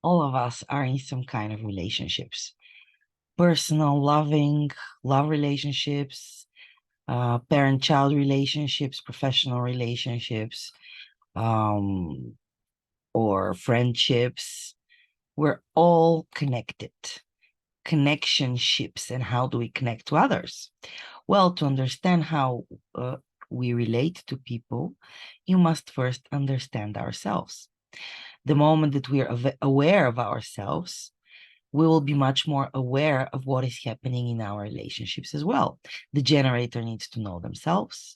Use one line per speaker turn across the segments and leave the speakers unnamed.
all of us are in some kind of relationships. Personal, loving, love relationships, parent-child relationships, professional relationships, um, or friendships. We're all connected. Connectionships, and how do we connect to others? Well, to understand how we relate to people, you must first understand ourselves. The moment that we are aware of ourselves, we will be much more aware of what is happening in our relationships as well. The generator needs to know themselves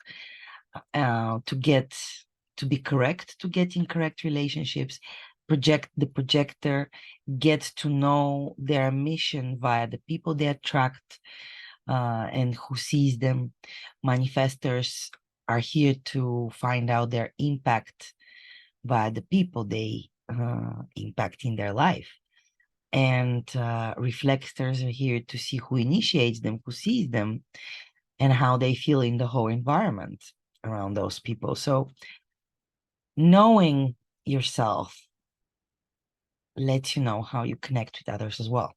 to be correct, to get in correct relationships. The projector gets to know their mission via the people they attract and who sees them. Manifestors are here to find out their impact via the people they impact in their life. And reflectors are here to see who initiates them, who sees them, and how they feel in the whole environment around those people. So knowing yourself lets you know how you connect with others as well.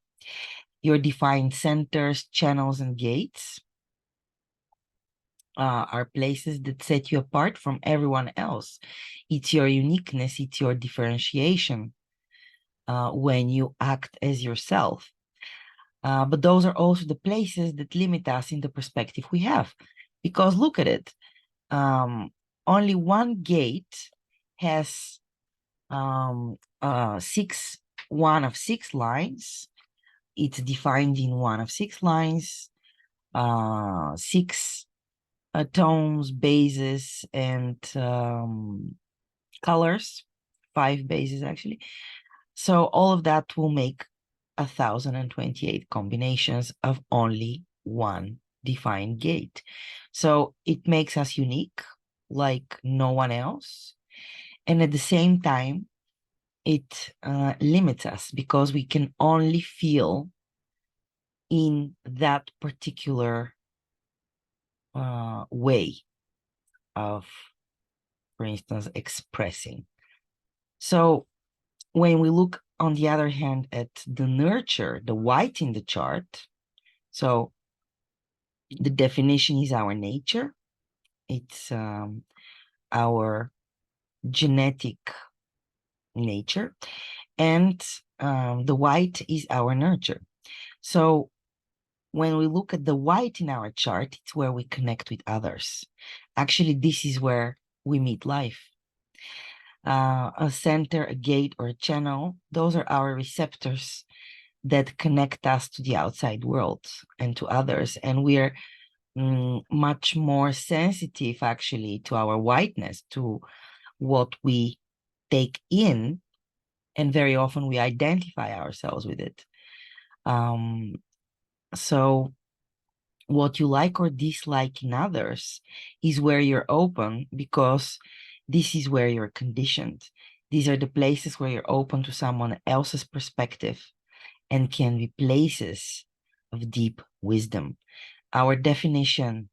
Your defined centers, channels, and gates are places that set you apart from everyone else. It's your uniqueness, it's your differentiation when you act as yourself. But those are also the places that limit us in the perspective we have. Because look at it, only one gate has one of six lines. It's defined in one of six lines, six tones, bases, and colors, five bases actually. So all of that will make 1,028 combinations of only one defined gate. So it makes us unique, like no one else. And at the same time, it limits us because we can only feel in that particular way of, for instance, expressing. So when we look, on the other hand, at the nurture, the white in the chart, so the definition is our nature. It's our genetic nature, and the white is our nurture. So when we look at the white in our chart, it's where we connect with others. Actually, this is where we meet life. A center, a gate, or a channel, those are our receptors that connect us to the outside world and to others. And we're much more sensitive, actually, to our whiteness, to what we take in, and very often we identify ourselves with it. So what you like or dislike in others is where you're open, because this is where you're conditioned. These are the places where you're open to someone else's perspective and can be places of deep wisdom. Our definition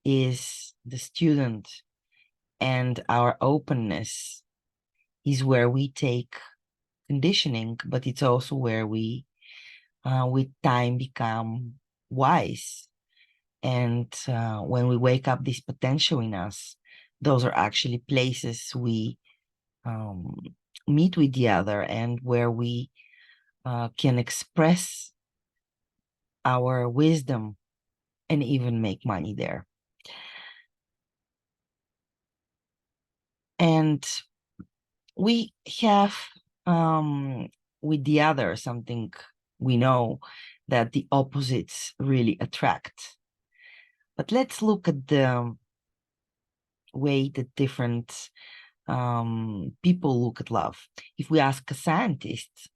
is the student, and our openness is where we take conditioning, but it's also where we, with time, become wise. And when we wake up this potential in us, those are actually places we meet with the other, and where we can express our wisdom and even make money there. And we have with the other something we know, that the opposites really attract. But let's look at the way that different people look at love. If we ask a scientist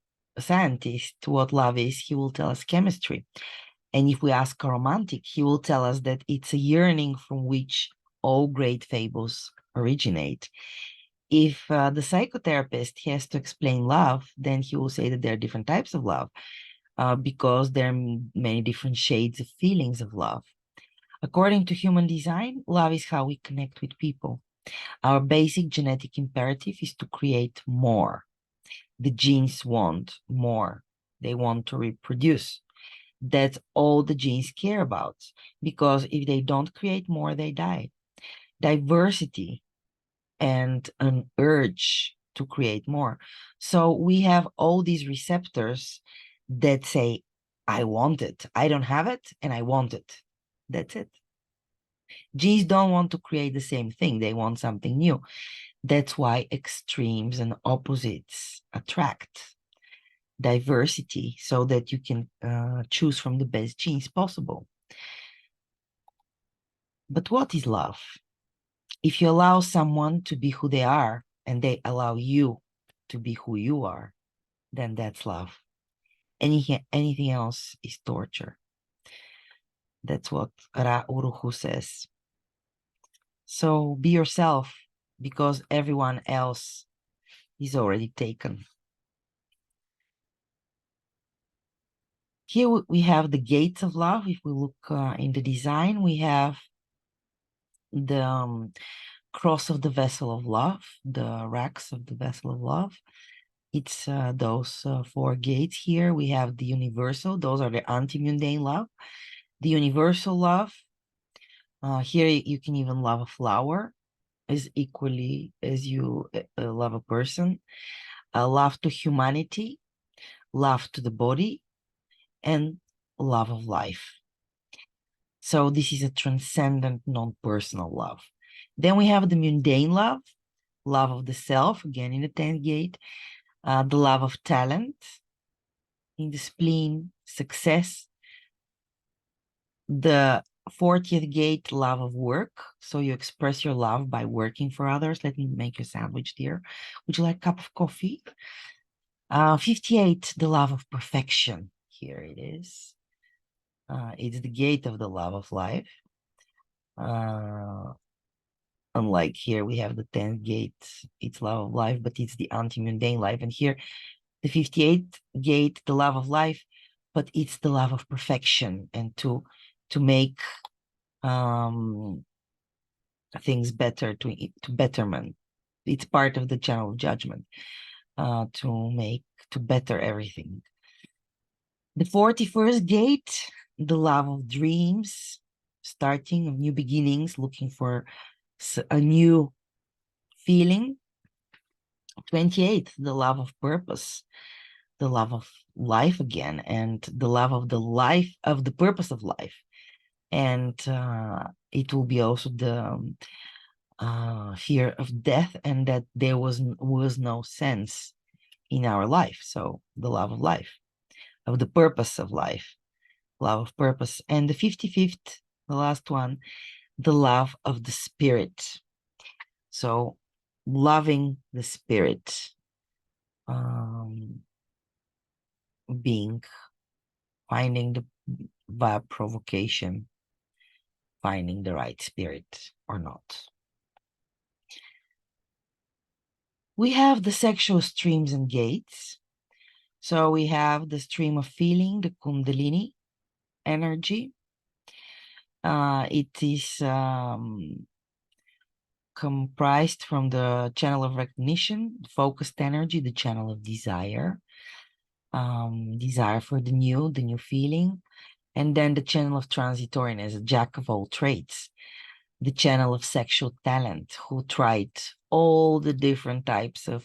what love is, he will tell us chemistry. And if we ask a romantic, he will tell us that it's a yearning from which all great fables originate. If the psychotherapist has to explain love, then he will say that there are different types of love, because there are many different shades of feelings of love. According to human design, love is how we connect with people. Our basic genetic imperative is to create more. The genes want more. They want to reproduce. That's all the genes care about, because if they don't create more, they die. Diversity and an urge to create more. So we have all these receptors that say, I want it. I don't have it and I want it. That's it. Genes don't want to create the same thing. They want something new. That's why extremes and opposites attract diversity, so that you can choose from the best genes possible. But what is love? If you allow someone to be who they are and they allow you to be who you are, then that's love. Anything else is torture. That's what Ra Uruhu says. So be yourself, because everyone else is already taken. Here we have the gates of love. If we look in the design, we have the cross of the vessel of love, the racks of the vessel of love. It's those four gates here. We have the universal. Those are the anti-mundane love. The universal love. Here you can even love a flower as equally as you love a person. Love to humanity, love to the body, and love of life. So this is a transcendent, non-personal love. Then we have the mundane love, love of the self, again in the 10th gate, the love of talent, in the spleen, success, the 40th gate, love of work. So you express your love by working for others. Let me make you a sandwich, dear. Would you like a cup of coffee? 58, the love of perfection. Here it is. It's the gate of the love of life. Unlike here, we have the 10th gate, it's love of life, but it's the anti-mundane life. And here, the 58th gate, the love of life, but it's the love of perfection and to make things better, to betterment. It's part of the channel of judgment, to better everything. The 41st gate, the love of dreams, starting of new beginnings, looking for a new feeling. 28th, the love of purpose, the love of life again, and the love of the life, of the purpose of life. And it will be also the fear of death, and that there was no sense in our life. So the love of life, of the purpose of life, love of purpose. And the 55th, the last one, the love of the spirit. So loving the spirit, being, finding the vibe provocation, finding the right spirit or not. We have the sexual streams and gates. So we have the stream of feeling, the Kundalini energy. It is comprised from the channel of recognition, focused energy, the channel of desire, desire for the new feeling, and then the channel of transitoriness, a jack of all trades, the channel of sexual talent, who tried all the different types of,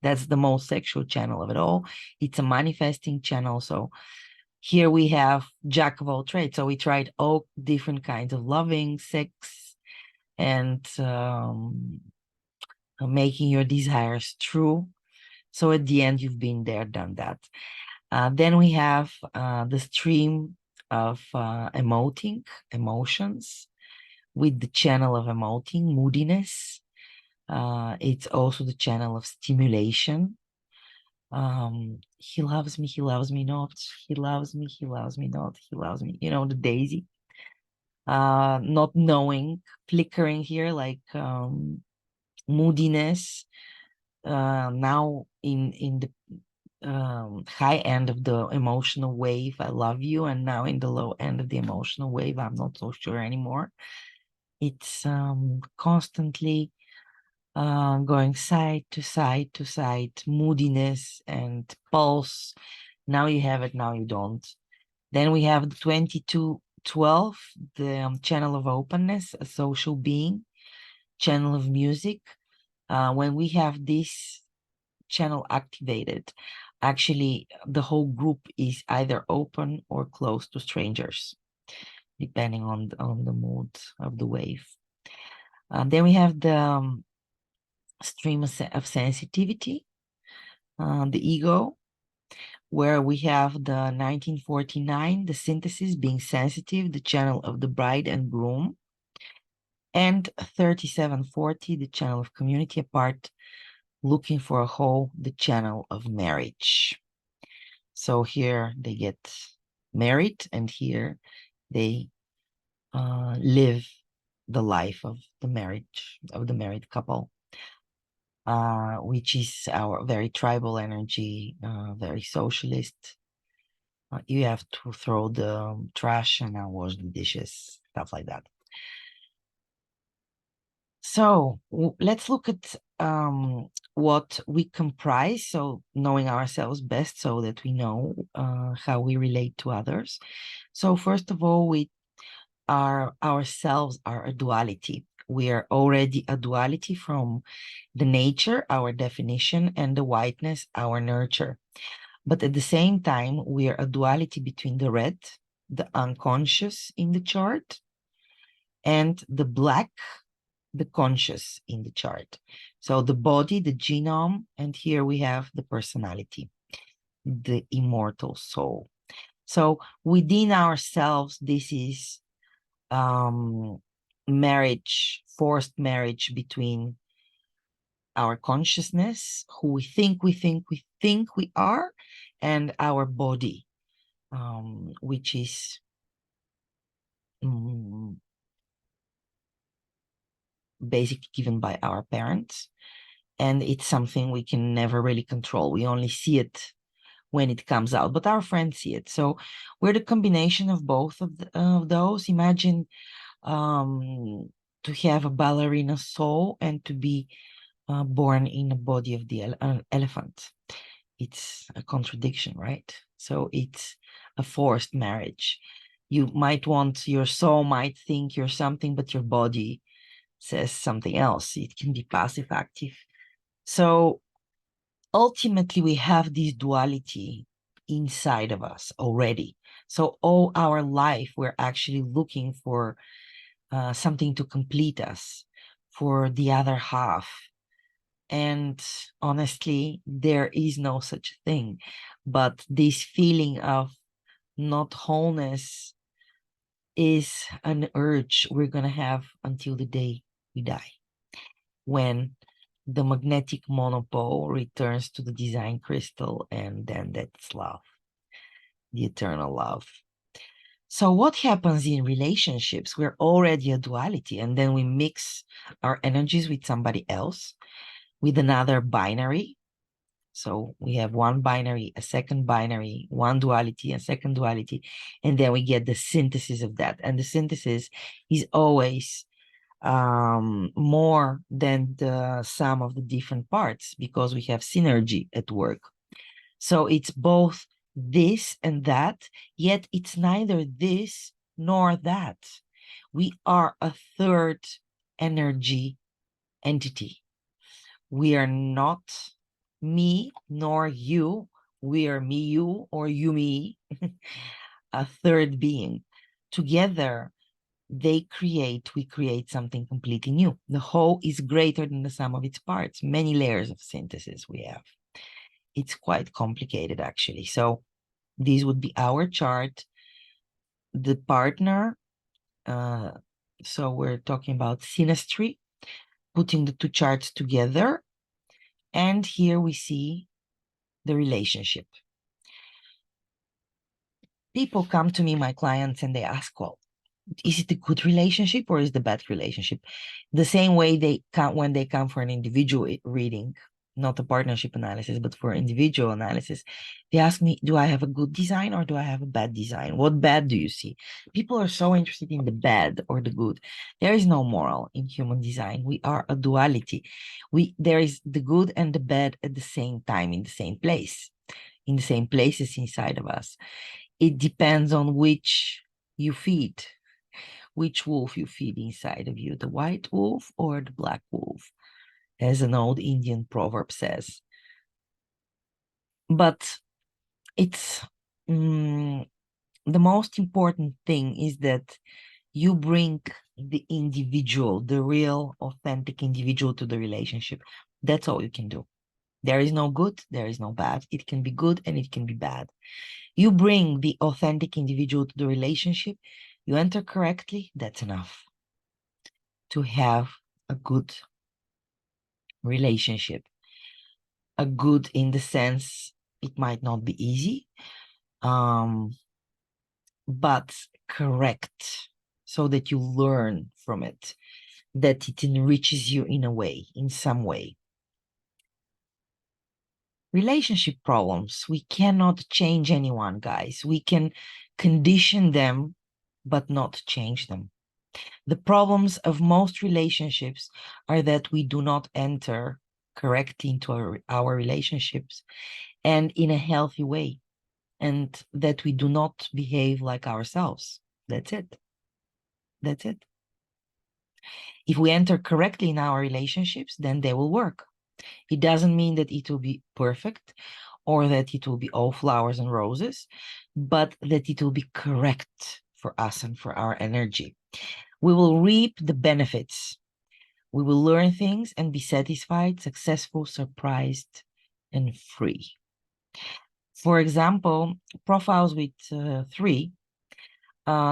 that's the most sexual channel of it all. It's a manifesting channel. So here we have jack of all trades. So we tried all different kinds of loving, sex, and making your desires true. So at the end, you've been there, done that. Then we have the stream of emoting, emotions, with the channel of emoting, moodiness. It's also the channel of stimulation. He loves me not. He loves me not. He loves me. You know, the daisy. Not knowing, flickering here, like moodiness. Now in the high end of the emotional wave, I love you, and now in the low end of the emotional wave, I'm not so sure anymore. It's constantly going side to side to side, moodiness and pulse. Now you have it, now you don't. Then we have the 2212, the channel of openness, a social being, channel of music. When we have this channel activated, actually the whole group is either open or closed to strangers, depending on the mood of the wave. Then we have the stream of sensitivity, the ego, where we have the 1949, the synthesis, being sensitive, the channel of the bride and groom, and 3740, the channel of community apart, looking for a whole, the channel of marriage. So here they get married, and here they live the life of the marriage, of the married couple, which is our very tribal energy, very socialist. You have to throw the trash and wash the dishes, stuff like that. So let's look at what we comprise, so knowing ourselves best so that we know how we relate to others. So first of all, we are ourselves are a duality. We are already a duality from the nature, our definition, and the whiteness, our nurture. But at the same time, we are a duality between the red, the unconscious in the chart, and the black, the conscious in the chart. So the body, the genome, and here we have the personality, the immortal soul. So within ourselves, this is marriage, forced marriage between our consciousness, who we think we are, and our body, which is basically given by our parents. And it's something we can never really control. We only see it when it comes out, but our friends see it. So we're the combination of both of those. Imagine to have a ballerina soul and to be born in the body of the elephant. It's a contradiction, right? So it's a forced marriage. You might want, your soul might think you're something, but your body says something else. It can be passive active. So ultimately, we have this duality inside of us already. So all our life, we're actually looking for something to complete us, for the other half. And honestly, there is no such thing. But this feeling of not wholeness is an urge we're going to have until the day we die, when the magnetic monopole returns to the design crystal, and then that's love, the eternal love. So what happens in relationships? We're already a duality, and then we mix our energies with somebody else, with another binary. So we have one binary, a second binary, one duality, a second duality, and then we get the synthesis of that. And the synthesis is always more than the sum of the different parts, because we have synergy at work. So it's both this and that, yet it's neither this nor that. We are a third energy entity. We are not me nor you. We are me, you, or you, me, a third being. Together, we create something completely new. The whole is greater than the sum of its parts. Many layers of synthesis we have. It's quite complicated, actually. So this would be our chart. The partner, so we're talking about synastry, putting the two charts together. And here we see the relationship. People come to me, my clients, and they ask, well, is it a good relationship or is it a bad relationship? The same way they come when they come for an individual reading, not a partnership analysis, but for individual analysis, they ask me, do I have a good design or do I have a bad design? What bad do you see? People are so interested in the bad or the good. There is no moral in human design. We are a duality. There is the good and the bad at the same time, in the same place, in the same places inside of us. It depends on which you feed, which wolf you feed inside of you, the white wolf or the black wolf, as an old Indian proverb says. But it's the most important thing is that you bring the individual, the real, authentic individual to the relationship. That's all you can do. There is no good, there is no bad. It can be good and it can be bad. You bring the authentic individual to the relationship, you enter correctly, that's enough to have a good relationship. A good in the sense it might not be easy, but correct, so that you learn from it, that it enriches you in a way, in some way. Relationship problems, we cannot change anyone, guys. We can condition them, but not change them. The problems of most relationships are that we do not enter correctly into our relationships and in a healthy way, and that we do not behave like ourselves. That's it. That's it. If we enter correctly in our relationships, then they will work. It doesn't mean that it will be perfect or that it will be all flowers and roses, but that it will be correct for us and for our energy. We will reap the benefits. We will learn things and be satisfied, successful, surprised, and free. For example, profiles with 3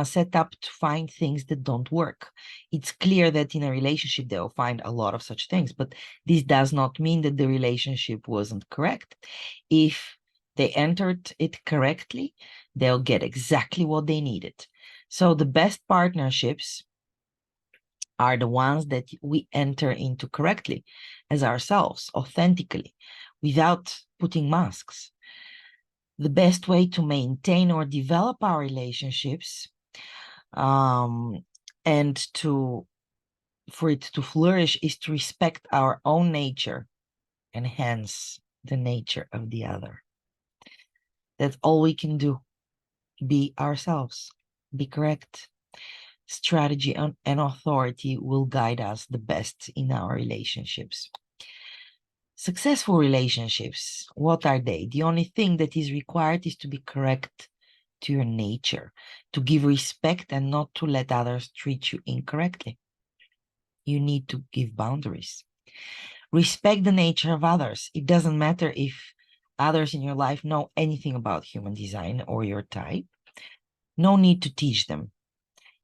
set up to find things that don't work. It's clear that in a relationship they'll find a lot of such things, but this does not mean that the relationship wasn't correct. If they entered it correctly, they'll get exactly what they needed. So the best partnerships are the ones that we enter into correctly as ourselves, authentically, without putting masks. The best way to maintain or develop our relationships and for it to flourish is to respect our own nature and hence the nature of the other. That's all we can do. Be ourselves, be correct. Strategy and authority will guide us the best in our relationships. Successful relationships, what are they? The only thing that is required is to be correct to your nature, to give respect and not to let others treat you incorrectly. You need to give boundaries. Respect the nature of others. It doesn't matter if others in your life know anything about human design or your type. No need to teach them.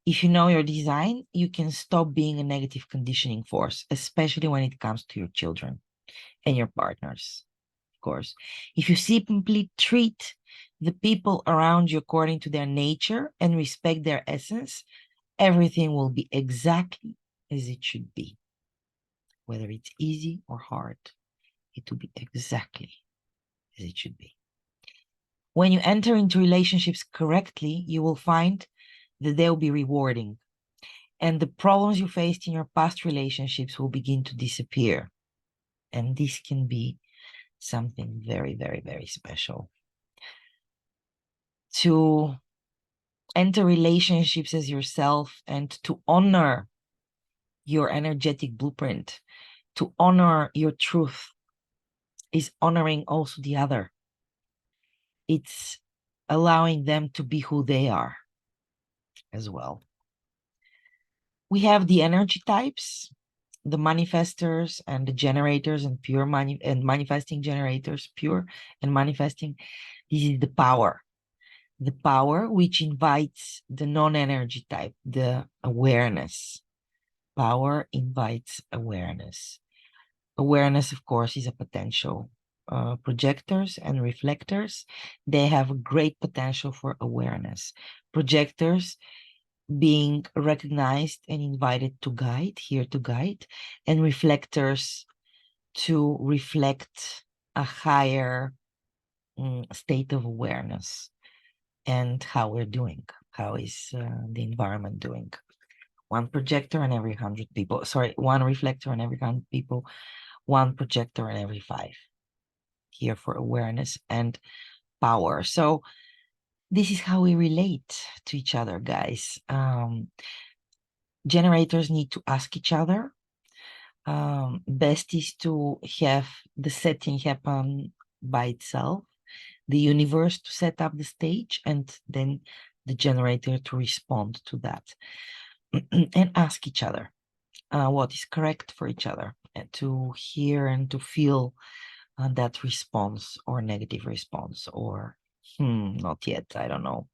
If you know your design, you can stop being a negative conditioning force, especially when it comes to your children and your partners, of course. If you simply treat the people around you according to their nature and respect their essence, everything will be exactly as it should be. Whether it's easy or hard, it will be exactly as it should be. When you enter into relationships correctly, you will find that they'll be rewarding. And the problems you faced in your past relationships will begin to disappear. And this can be something very, very, very special. To enter relationships as yourself and to honor your energetic blueprint, to honor your truth, is honoring also the other. It's allowing them to be who they are as well. We have the energy types, the manifestors and the generators and pure money and manifesting generators, pure and manifesting. This is the power which invites the non-energy type, the awareness. Power invites awareness. Awareness, of course, is a potential. Projectors and reflectors, they have a great potential for awareness. Projectors being recognized and invited to guide, here to guide, and reflectors to reflect a higher state of awareness and how we're doing. How is the environment doing? One projector on every 100 people. Sorry, one reflector on every 100 people, one projector on every 5. Here for awareness and power. So this is how we relate to each other, guys. Generators need to ask each other. Best is to have the setting happen by itself, the universe to set up the stage, and then the generator to respond to that. And ask each other what is correct for each other, and to hear and to feel that response or negative response, or not yet, I don't know.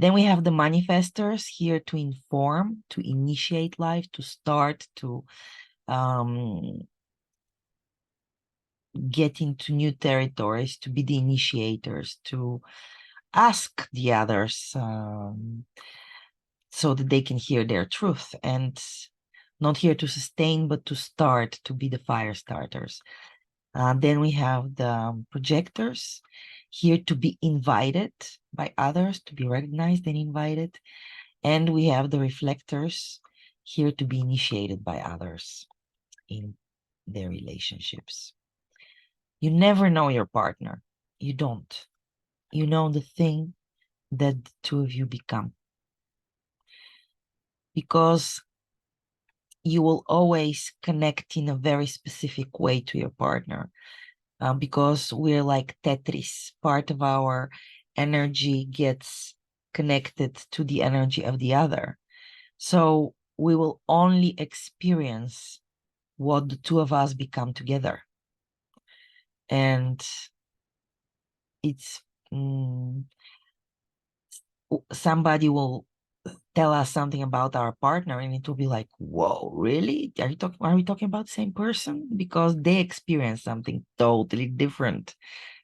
Then we have the manifestors here to inform, to initiate life, to start, to get into new territories, to be the initiators, to ask the others so that they can hear their truth, and not here to sustain, but to start, to be the fire starters. Then we have the projectors here to be invited by others, to be recognized and invited. And we have the reflectors here to be initiated by others in their relationships. You never know your partner. You don't. You know the thing that the two of you become. Because you will always connect in a very specific way to your partner. Because we're like Tetris. Part of our energy gets connected to the energy of the other. So we will only experience what the two of us become together. And it's somebody will tell us something about our partner, and it will be like, whoa, really? Are we talking about the same person? Because they experience something totally different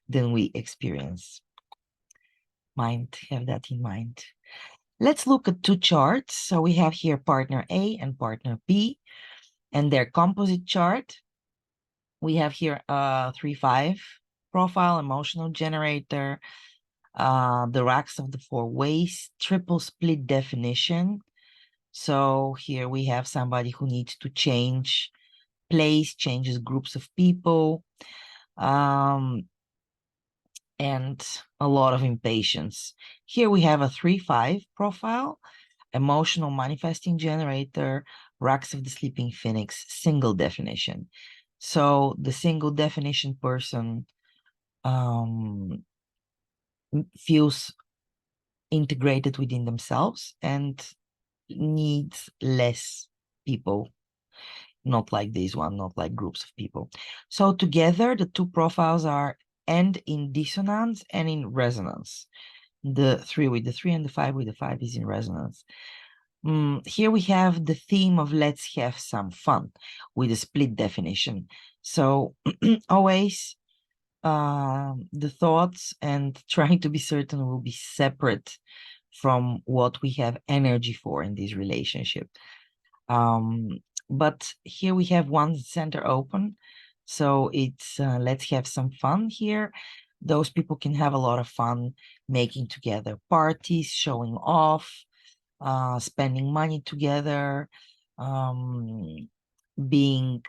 than we experience. Have that in mind. Let's look at 2 charts. So we have here partner A and partner B, and their composite chart. We have here a 3-5 profile, emotional generator, the racks of the 4 ways, triple split definition. So here we have somebody who needs to change place, changes groups of people, and a lot of impatience. Here we have a 3-5 profile, emotional manifesting generator, racks of the sleeping phoenix, single definition. So the single definition person feels integrated within themselves and needs less people, not like this one, not like groups of people. So together, the 2 profiles are end in dissonance and in resonance. The 3 with the 3 and the 5 with the 5 is in resonance. Here we have the theme of let's have some fun with a split definition. So always the thoughts and trying to be certain will be separate from what we have energy for in this relationship. But here we have one center open. So it's let's have some fun here. Those people can have a lot of fun making together parties, showing off, spending money together, being,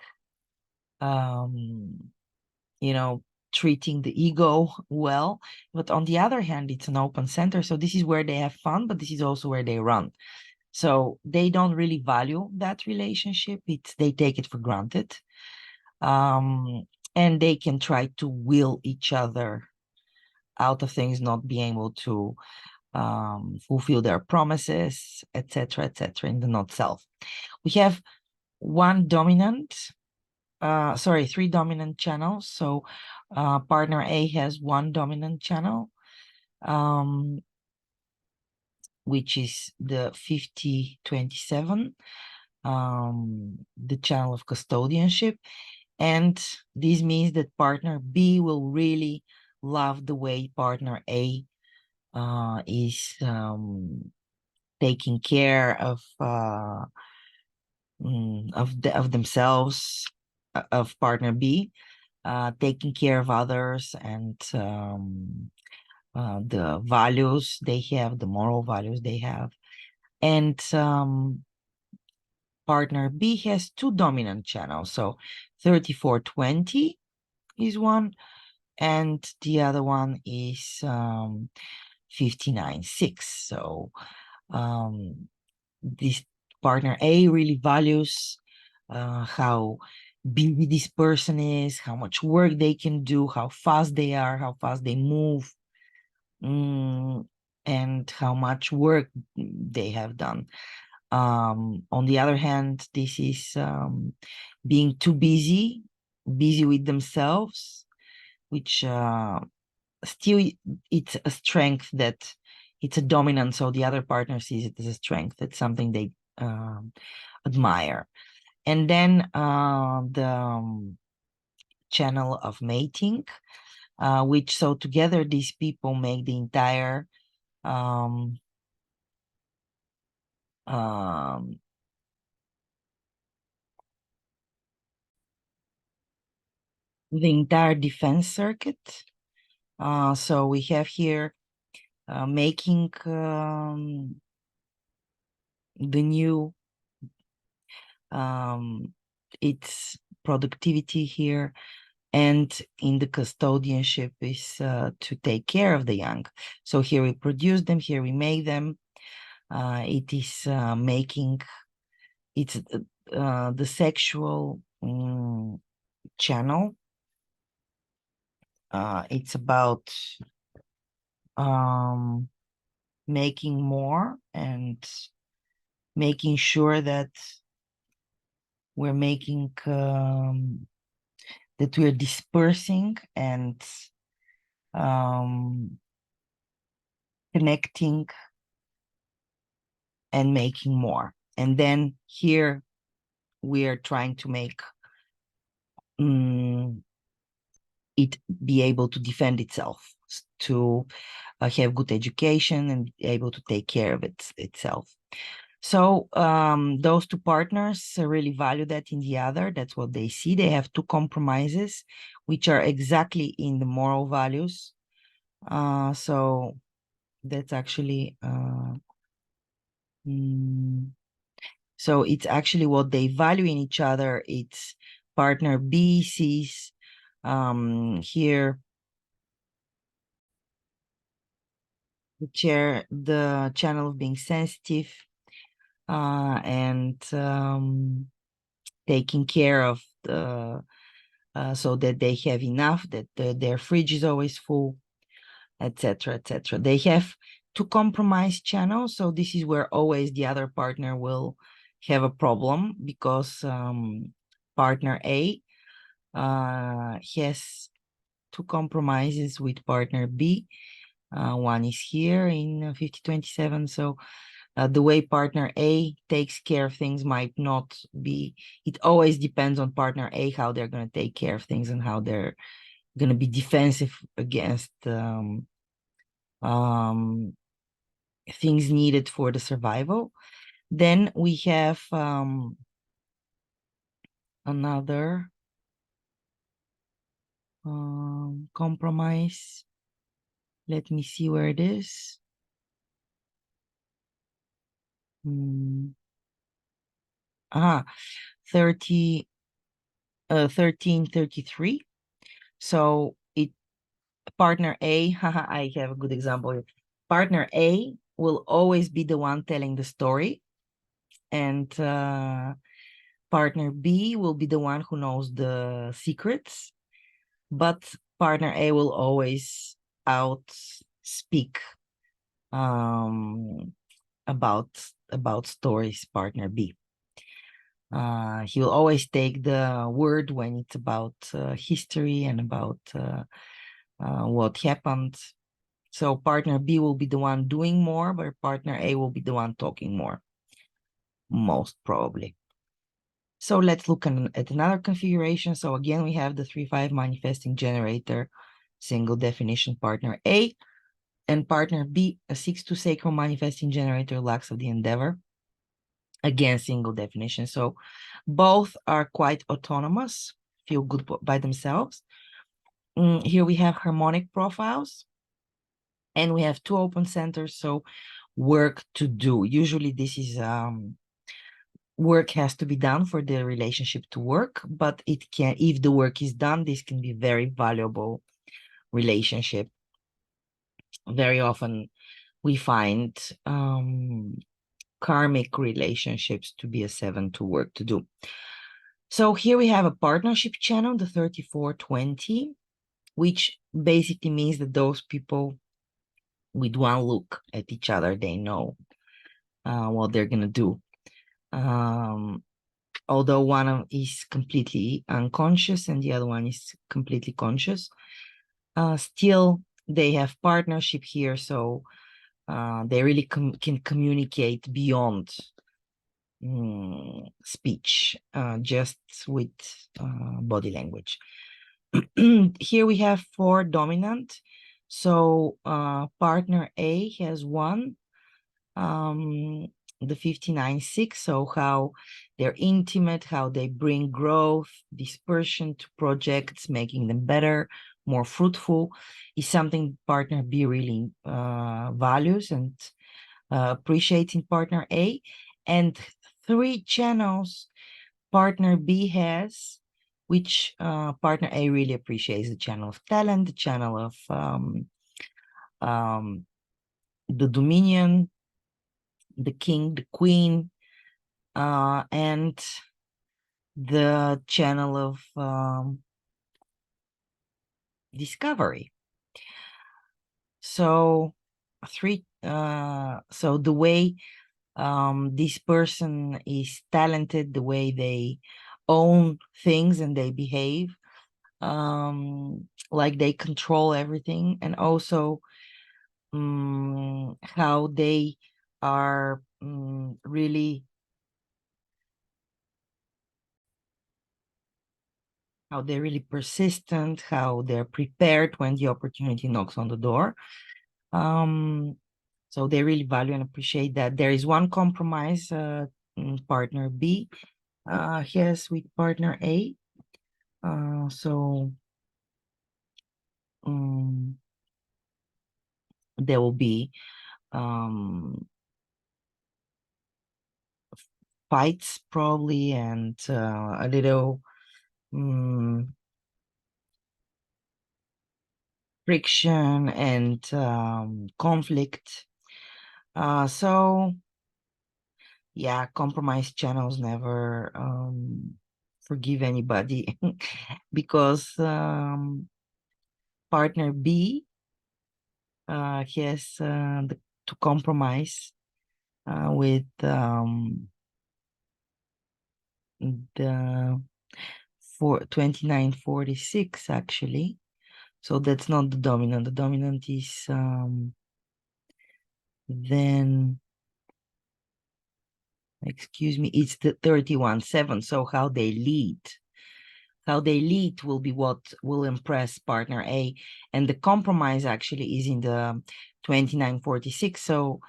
treating the ego well. But on the other hand, it's an open center. So this is where they have fun, but this is also where they run. So they don't really value that relationship. They take it for granted. And they can try to will each other out of things, not being able to fulfill their promises, etc., in the not self. We have 3 dominant channels. So partner A has 1 dominant channel, which is the 50-27, the channel of custodianship. And this means that partner B will really love the way partner A is taking care of themselves, of partner B, taking care of others, and the values they have, the moral values they have. And partner B has two dominant channels. So 3420 is one, and the other one is 59.6. So this partner A really values how busy this person is, how much work they can do, how fast they are, how fast they move, and how much work they have done. On the other hand, this is being too busy with themselves, which still it's a strength that it's a dominant, so the other partner sees it as a strength. It's something they admire. And then the channel of mating, which so together these people make the entire um, defense circuit. So we have here making the new its productivity here, and in the custodianship is to take care of the young. So here we produce them, here we make them. It is making, it's the sexual channel. It's about making more and making sure that we're making that we're dispersing and connecting and making more. And then here we are trying to make it be able to defend itself, to have good education and be able to take care of itself. So those two partners really value that in the other. That's what they see. They have two compromises, which are exactly in the moral values. So that's actually so it's actually what they value in each other. It's partner B sees here the channel of being sensitive and taking care of the so that they have enough, that their fridge is always full, etc., etc. They have two compromise channels, so this is where always the other partner will have a problem, because partner A has two compromises with partner B. One is here in 5027. So the way partner A takes care of things might not be, it always depends on partner A, how they're going to take care of things and how they're going to be defensive against things needed for the survival. Then we have another compromise. Let me see where it is. 1333. So it partner A, I have a good example here. Partner A will always be the one telling the story, and partner B will be the one who knows the secrets, but partner A will always outspeak about stories partner B. He will always take the word when it's about history and about what happened. So partner B will be the one doing more, but partner A will be the one talking more, most probably. So let's look at another configuration. So again, we have the 3-5 manifesting generator, single definition partner A, and partner B, a 6-2 sacral manifesting generator, lux of the endeavor. Again, single definition. So both are quite autonomous. feel good by themselves. Here we have harmonic profiles, and we have two open centers, so work to do. Usually this is work has to be done for the relationship to work, but it can, if the work is done, this can be very valuable relationship. Very often we find karmic relationships to be a 7 to work to do. So here we have a partnership channel, the 3420, which basically means that those people with one look at each other, they know what they're gonna do. Although one is completely unconscious and the other one is completely conscious, still they have partnership here, so they really can communicate beyond speech, just with body language. Here we have 4 dominant. So partner A has 1, the 59-6, so how they're intimate, how they bring growth, dispersion to projects, making them better, more fruitful, is something partner B really values and appreciates in partner A. And 3 channels partner B has, which partner A really appreciates: the channel of talent, the channel of the dominion, the king, the queen, and the channel of discovery. So so the way this person is talented, the way they own things and they behave, like they control everything, and also how they are really, how they're really persistent, how they're prepared when the opportunity knocks on the door. So they really value and appreciate that. There is one compromise partner B has with partner A. So there will be fights probably, and a little friction and conflict. So yeah, compromise channels never forgive anybody because partner B has to compromise with the 2946 actually. So that's not the dominant. The dominant is then, excuse me, it's the 31-7. So how they lead will be what will impress partner A. And the compromise actually is in the 29-46. So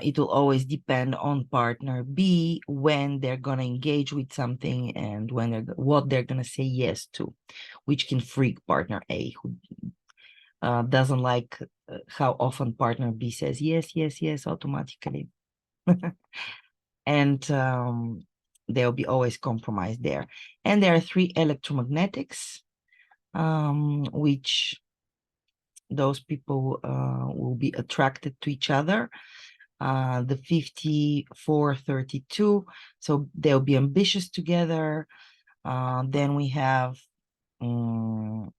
it will always depend on partner B when they're gonna engage with something and when what they're gonna say yes to, which can freak partner A, who doesn't like how often partner B says yes, yes, yes automatically. And there'll be always compromise there. And there are 3 electromagnetics, which those people will be attracted to each other. The 54-32, so they'll be ambitious together. Then we have the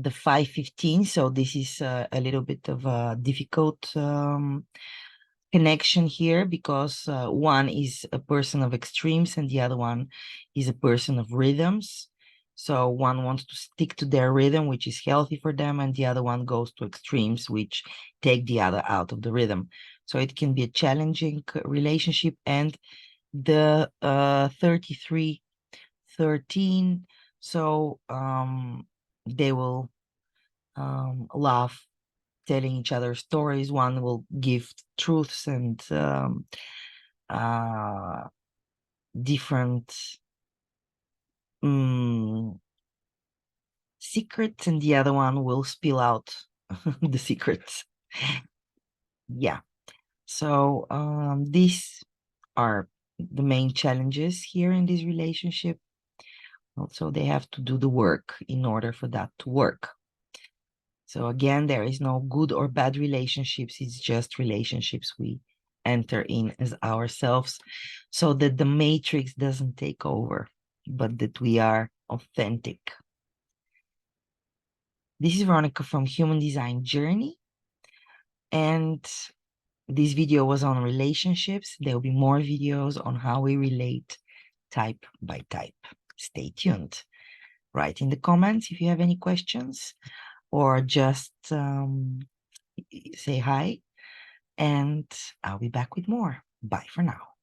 5-15, so this is a little bit of a difficult connection here, because one is a person of extremes and the other one is a person of rhythms. So one wants to stick to their rhythm, which is healthy for them, and the other one goes to extremes, which take the other out of the rhythm. So it can be a challenging relationship. And the 33-13, so they will laugh telling each other stories. One will give truths and different Secrets, and the other one will spill out the secrets. Yeah. So these are the main challenges here in this relationship. Also, they have to do the work in order for that to work. So again, there is no good or bad relationships. It's just relationships we enter in as ourselves, so that the matrix doesn't take over, but that we are authentic. This is Veronica from Human Design Journey, and this video was on relationships. There will be more videos on how we relate type by type. Stay tuned. Write in the comments if you have any questions, or just say hi, and I'll be back with more. Bye for now.